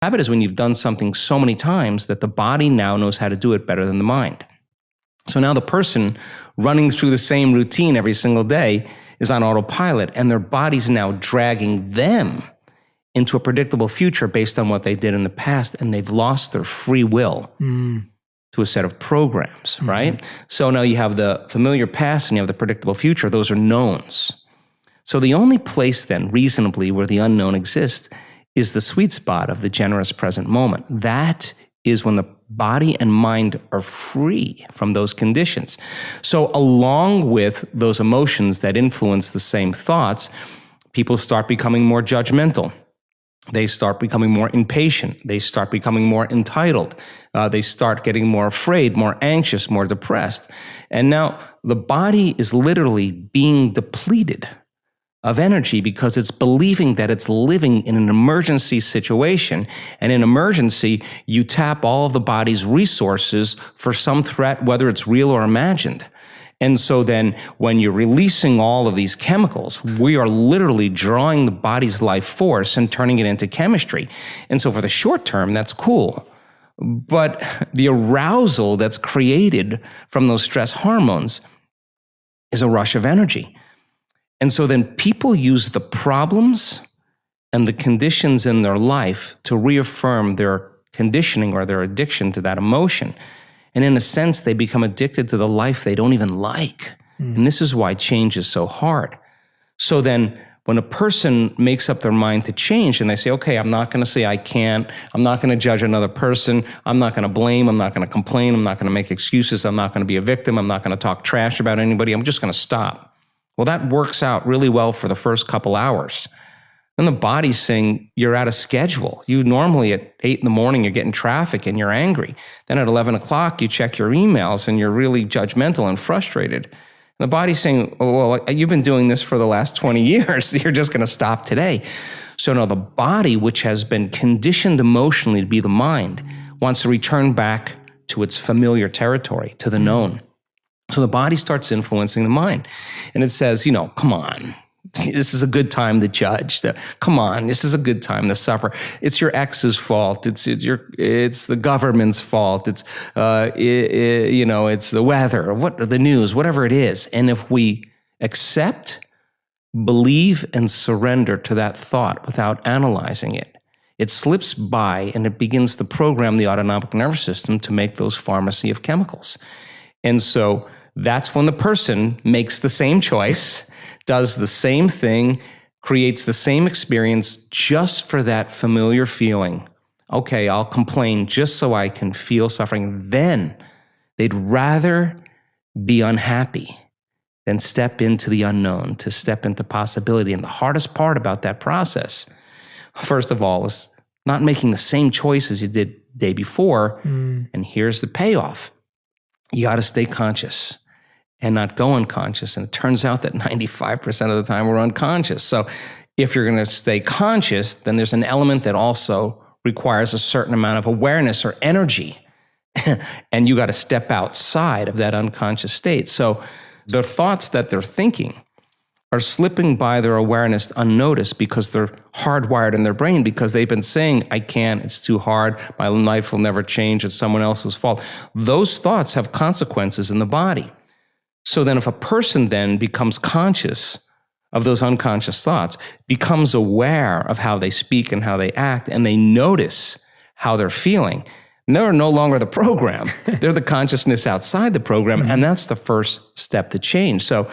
Habit is when you've done something so many times that the body now knows how to do it better than the mind. So now the person running through the same routine every single day is on autopilot, and their body's now dragging them into a predictable future based on what they did in the past, and they've lost their free will to a set of programs, right? So now you have the familiar past and you have the predictable future. Those are knowns. So the only place then, reasonably, where the unknown exists is the sweet spot of the generous present moment. That is when the body and mind are free from those conditions. So along with those emotions that influence the same thoughts, people start becoming more judgmental. They start becoming more impatient. They start becoming more entitled. They start getting more afraid, more anxious, more depressed. And now the body is literally being depleted of energy because it's believing that it's living in an emergency situation. And in emergency, you tap all of the body's resources for some threat, whether it's real or imagined. And so then when you're releasing all of these chemicals, we are literally drawing the body's life force and turning it into chemistry. And so for the short term, that's cool. But the arousal that's created from those stress hormones is a rush of energy. And so then people use the problems and the conditions in their life to reaffirm their conditioning or their addiction to that emotion. And in a sense, they become addicted to the life they don't even like. And this is why change is so hard. So then when a person makes up their mind to change and they say, okay, I'm not going to say I can't, I'm not going to judge another person, I'm not going to blame, I'm not going to complain, I'm not going to make excuses, I'm not going to be a victim, I'm not going to talk trash about anybody, I'm just going to stop. Well, that works out really well for the first couple hours. Then the body's saying you're out of schedule. You normally at 8 in the morning, you're getting traffic and you're angry. Then at 11 o'clock, you check your emails and you're really judgmental and frustrated. And the body's saying, oh, well, you've been doing this for the last 20 years. You're just going to stop today. So now the body, which has been conditioned emotionally to be the mind, wants to return back to its familiar territory, to the known. So the body starts influencing the mind. And it says, come on, this is a good time to judge. Come on, this is a good time to suffer. It's your ex's fault. It's the government's fault. It's the weather, or the news, whatever it is. And if we accept, believe, and surrender to that thought without analyzing it, it slips by and it begins to program the autonomic nervous system to make those pharmacy of chemicals. And so that's when the person makes the same choice, does the same thing, creates the same experience just for that familiar feeling. Okay, I'll complain just so I can feel suffering. Then they'd rather be unhappy than step into the unknown, to step into possibility. And the hardest part about that process, first of all, is not making the same choices you did the day before. And here's the payoff. You got to stay conscious and not go unconscious. And it turns out that 95% of the time we're unconscious. So if you're going to stay conscious, then there's an element that also requires a certain amount of awareness or energy. And you got to step outside of that unconscious state. So the thoughts that they're thinking are slipping by their awareness unnoticed because they're hardwired in their brain, because they've been saying, I can't, it's too hard, my life will never change, it's someone else's fault. Those thoughts have consequences in the body. So then if a person then becomes conscious of those unconscious thoughts, becomes aware of how they speak and how they act, and they notice how they're feeling, they're no longer the program. They're the consciousness outside the program, and that's the first step to change. So